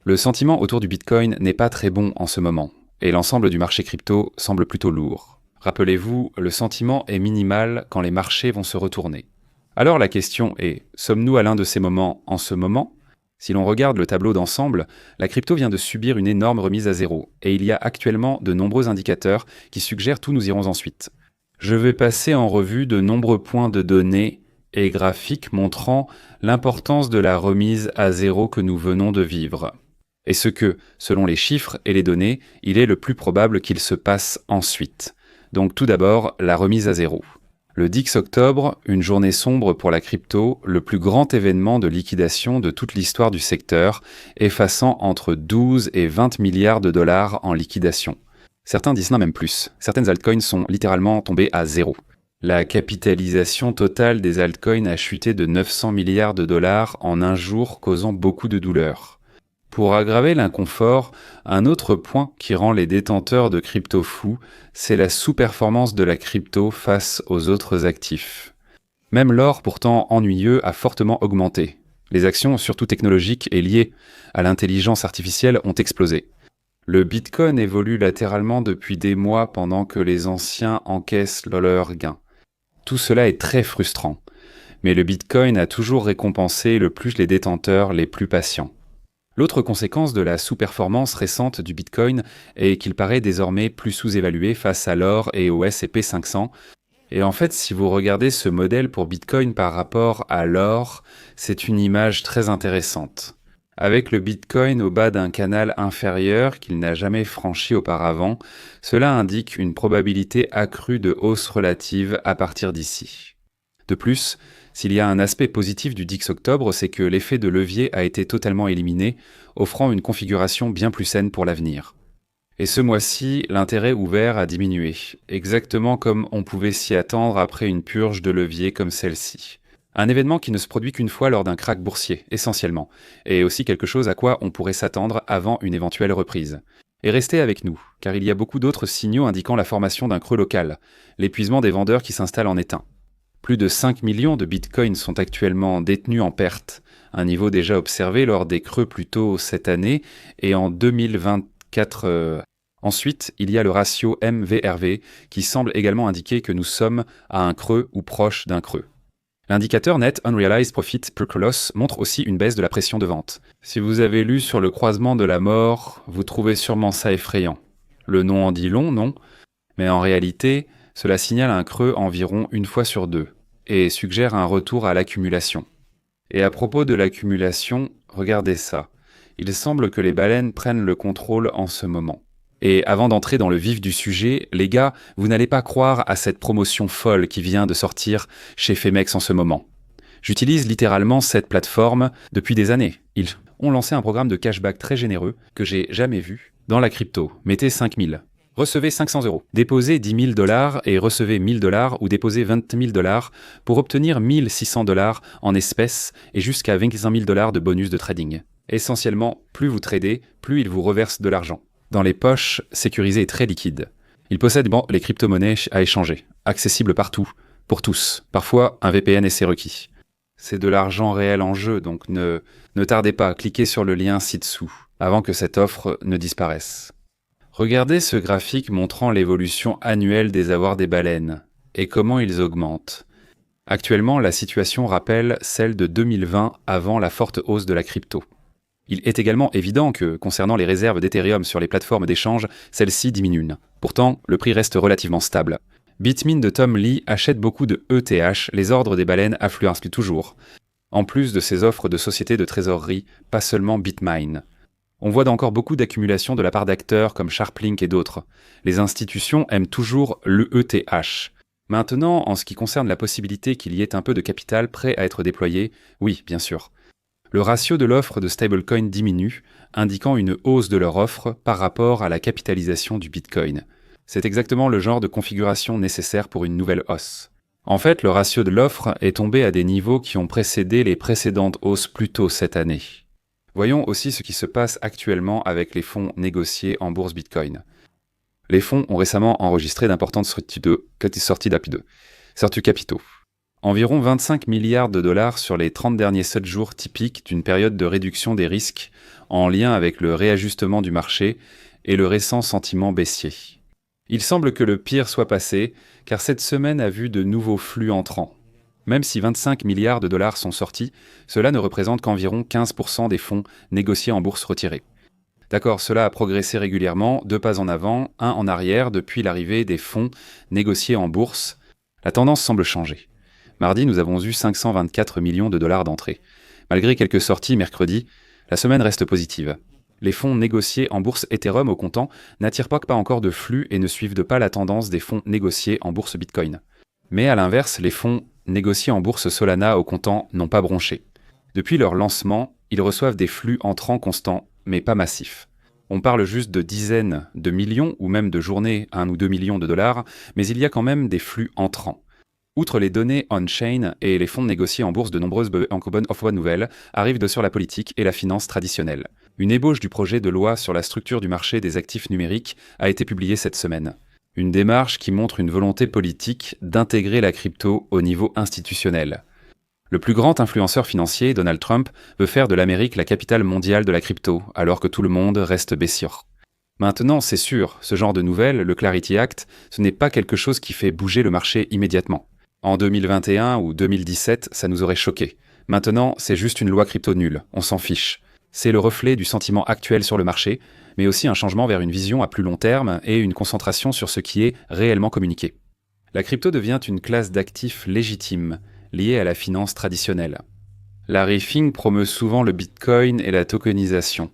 Le sentiment autour du Bitcoin n'est pas très bon en ce moment, et l'ensemble du marché crypto semble plutôt lourd. Rappelez-vous, le sentiment est minimal quand les marchés vont se retourner. Alors la question est, sommes-nous à l'un de ces moments en ce moment ? Si l'on regarde le tableau d'ensemble, la crypto vient de subir une énorme remise à zéro, et il y a actuellement de nombreux indicateurs qui suggèrent où nous irons ensuite. Je vais passer en revue de nombreux points de données et graphiques montrant l'importance de la remise à zéro que nous venons de vivre. Et ce que, selon les chiffres et les données, il est le plus probable qu'il se passe ensuite. Donc tout d'abord, la remise à zéro. Le 10 octobre, une journée sombre pour la crypto, le plus grand événement de liquidation de toute l'histoire du secteur, effaçant entre 12 et 20 milliards de dollars en liquidation. Certains disent non même plus. Certaines altcoins sont littéralement tombées à zéro. La capitalisation totale des altcoins a chuté de 900 milliards de dollars en un jour, causant beaucoup de douleur. Pour aggraver l'inconfort, un autre point qui rend les détenteurs de crypto fous, c'est la sous-performance de la crypto face aux autres actifs. Même l'or, pourtant ennuyeux, a fortement augmenté. Les actions, surtout technologiques et liées à l'intelligence artificielle, ont explosé. Le Bitcoin évolue latéralement depuis des mois pendant que les anciens encaissent leurs gains. Tout cela est très frustrant. Mais le Bitcoin a toujours récompensé le plus les détenteurs les plus patients. L'autre conséquence de la sous-performance récente du Bitcoin est qu'il paraît désormais plus sous-évalué face à l'or et au S&P 500. Et en fait, si vous regardez ce modèle pour Bitcoin par rapport à l'or, c'est une image très intéressante. Avec le Bitcoin au bas d'un canal inférieur qu'il n'a jamais franchi auparavant, cela indique une probabilité accrue de hausse relative à partir d'ici. De plus, s'il y a un aspect positif du 10 octobre, c'est que l'effet de levier a été totalement éliminé, offrant une configuration bien plus saine pour l'avenir. Et ce mois-ci, l'intérêt ouvert a diminué, exactement comme on pouvait s'y attendre après une purge de levier comme celle-ci. Un événement qui ne se produit qu'une fois lors d'un krach boursier, essentiellement, et aussi quelque chose à quoi on pourrait s'attendre avant une éventuelle reprise. Et restez avec nous, car il y a beaucoup d'autres signaux indiquant la formation d'un creux local, l'épuisement des vendeurs qui s'installent en étain. Plus de 5 millions de bitcoins sont actuellement détenus en perte, un niveau déjà observé lors des creux plus tôt cette année et en 2024. Ensuite, il y a le ratio MVRV qui semble également indiquer que nous sommes à un creux ou proche d'un creux. L'indicateur Net Unrealized Profit Per Coloss montre aussi une baisse de la pression de vente. Si vous avez lu sur le croisement de la mort, vous trouvez sûrement ça effrayant. Le nom en dit long, non ? Mais en réalité, cela signale un creux environ une fois sur deux et suggère un retour à l'accumulation. Et à propos de l'accumulation, regardez ça. Il semble que les baleines prennent le contrôle en ce moment. Et avant d'entrer dans le vif du sujet, les gars, vous n'allez pas croire à cette promotion folle qui vient de sortir chez Femex en ce moment. J'utilise littéralement cette plateforme depuis des années. Ils ont lancé un programme de cashback très généreux que j'ai jamais vu dans la crypto. Mettez 5000. Recevez 500 €. Déposez 10 000 $ et recevez 1 000 $ ou déposez 20 000 $ pour obtenir 1 600 $ en espèces et jusqu'à 25 000 $ de bonus de trading. Essentiellement, plus vous tradez, plus ils vous reversent de l'argent. Dans les poches, sécurisé et très liquide. Ils possèdent les crypto-monnaies à échanger, accessibles partout, pour tous. Parfois, un VPN est requis. C'est de l'argent réel en jeu, donc ne tardez pas, cliquez sur le lien ci-dessous, avant que cette offre ne disparaisse. Regardez ce graphique montrant l'évolution annuelle des avoirs des baleines, et comment ils augmentent. Actuellement, la situation rappelle celle de 2020 avant la forte hausse de la crypto. Il est également évident que, concernant les réserves d'Ethereum sur les plateformes d'échange, celles-ci diminuent. Pourtant, le prix reste relativement stable. Bitmain de Tom Lee achète beaucoup de ETH, les ordres des baleines affluent toujours. En plus de ces offres de sociétés de trésorerie, pas seulement Bitmain. On voit encore beaucoup d'accumulation de la part d'acteurs comme Sharplink et d'autres. Les institutions aiment toujours l'ETH. Maintenant, en ce qui concerne la possibilité qu'il y ait un peu de capital prêt à être déployé, oui, bien sûr. Le ratio de l'offre de stablecoin diminue, indiquant une hausse de leur offre par rapport à la capitalisation du Bitcoin. C'est exactement le genre de configuration nécessaire pour une nouvelle hausse. En fait, le ratio de l'offre est tombé à des niveaux qui ont précédé les précédentes hausses plus tôt cette année. Voyons aussi ce qui se passe actuellement avec les fonds négociés en bourse Bitcoin. Les fonds ont récemment enregistré d'importantes sorties de capitaux. Environ 25 milliards de dollars sur les 30 derniers 7 jours typiques d'une période de réduction des risques en lien avec le réajustement du marché et le récent sentiment baissier. Il semble que le pire soit passé, car cette semaine a vu de nouveaux flux entrants. Même si 25 milliards de dollars sont sortis, cela ne représente qu'environ 15% des fonds négociés en bourse retirés. D'accord, cela a progressé régulièrement, 2 pas en avant, 1 en arrière depuis l'arrivée des fonds négociés en bourse. La tendance semble changer. Mardi, nous avons eu 524 millions de dollars d'entrée. Malgré quelques sorties mercredi, la semaine reste positive. Les fonds négociés en bourse Ethereum au comptant n'attirent pas encore de flux et ne suivent pas la tendance des fonds négociés en bourse Bitcoin. Mais à l'inverse, les fonds négociés en bourse Solana au comptant n'ont pas bronché. Depuis leur lancement, ils reçoivent des flux entrants constants, mais pas massifs. On parle juste de dizaines de millions ou même de journées 1 ou 2 millions de dollars, mais il y a quand même des flux entrants. Outre les données on-chain et les fonds négociés en bourse, de nombreuses bonnes nouvelles arrivent sur la politique et la finance traditionnelle. Une ébauche du projet de loi sur la structure du marché des actifs numériques a été publiée cette semaine. Une démarche qui montre une volonté politique d'intégrer la crypto au niveau institutionnel. Le plus grand influenceur financier, Donald Trump, veut faire de l'Amérique la capitale mondiale de la crypto, alors que tout le monde reste baissier. Maintenant, c'est sûr, ce genre de nouvelles, le Clarity Act, ce n'est pas quelque chose qui fait bouger le marché immédiatement. En 2021 ou 2017, ça nous aurait choqué. Maintenant, c'est juste une loi crypto nulle, on s'en fiche. C'est le reflet du sentiment actuel sur le marché, mais aussi un changement vers une vision à plus long terme et une concentration sur ce qui est réellement communiqué. La crypto devient une classe d'actifs légitime, liée à la finance traditionnelle. Larry Fink promeut souvent le Bitcoin et la tokenisation.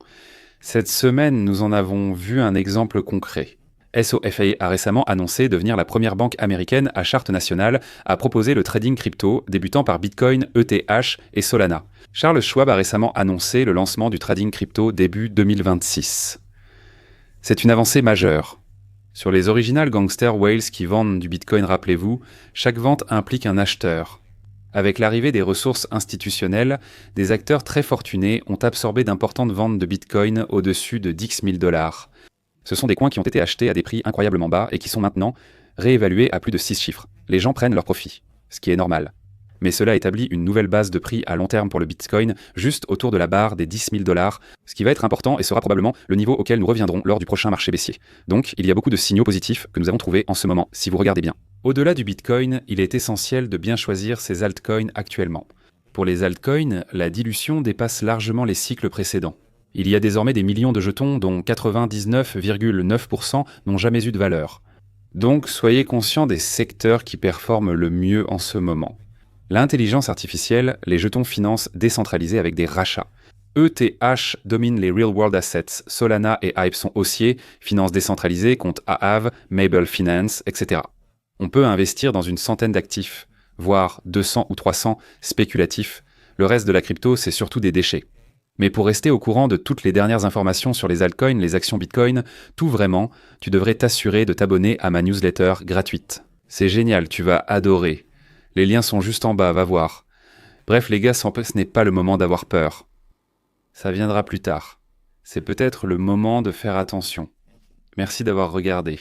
Cette semaine, nous en avons vu un exemple concret. SOFA a récemment annoncé devenir la première banque américaine à charte nationale à proposer le trading crypto, débutant par Bitcoin, ETH et Solana. Charles Schwab a récemment annoncé le lancement du trading crypto début 2026. C'est une avancée majeure. Sur les original gangster whales qui vendent du Bitcoin, rappelez-vous, chaque vente implique un acheteur. Avec l'arrivée des ressources institutionnelles, des acteurs très fortunés ont absorbé d'importantes ventes de Bitcoin au-dessus de 10 000 $. Ce sont des coins qui ont été achetés à des prix incroyablement bas et qui sont maintenant réévalués à plus de 6 chiffres. Les gens prennent leur profit, ce qui est normal. Mais cela établit une nouvelle base de prix à long terme pour le Bitcoin, juste autour de la barre des 10 000 $, ce qui va être important et sera probablement le niveau auquel nous reviendrons lors du prochain marché baissier. Donc, il y a beaucoup de signaux positifs que nous avons trouvés en ce moment, si vous regardez bien. Au-delà du Bitcoin, il est essentiel de bien choisir ses altcoins actuellement. Pour les altcoins, la dilution dépasse largement les cycles précédents. Il y a désormais des millions de jetons dont 99,9% n'ont jamais eu de valeur. Donc, soyez conscients des secteurs qui performent le mieux en ce moment. L'intelligence artificielle, les jetons finance décentralisés avec des rachats. ETH domine les Real World Assets, Solana et Hype sont haussiers, finance décentralisée compte Aave, Mabel Finance, etc. On peut investir dans une centaine d'actifs, voire 200 ou 300 spéculatifs. Le reste de la crypto, c'est surtout des déchets. Mais pour rester au courant de toutes les dernières informations sur les altcoins, les actions Bitcoin, tout vraiment, tu devrais t'assurer de t'abonner à ma newsletter gratuite. C'est génial, tu vas adorer. Les liens sont juste en bas, va voir. Bref les gars, ce n'est pas le moment d'avoir peur. Ça viendra plus tard. C'est peut-être le moment de faire attention. Merci d'avoir regardé.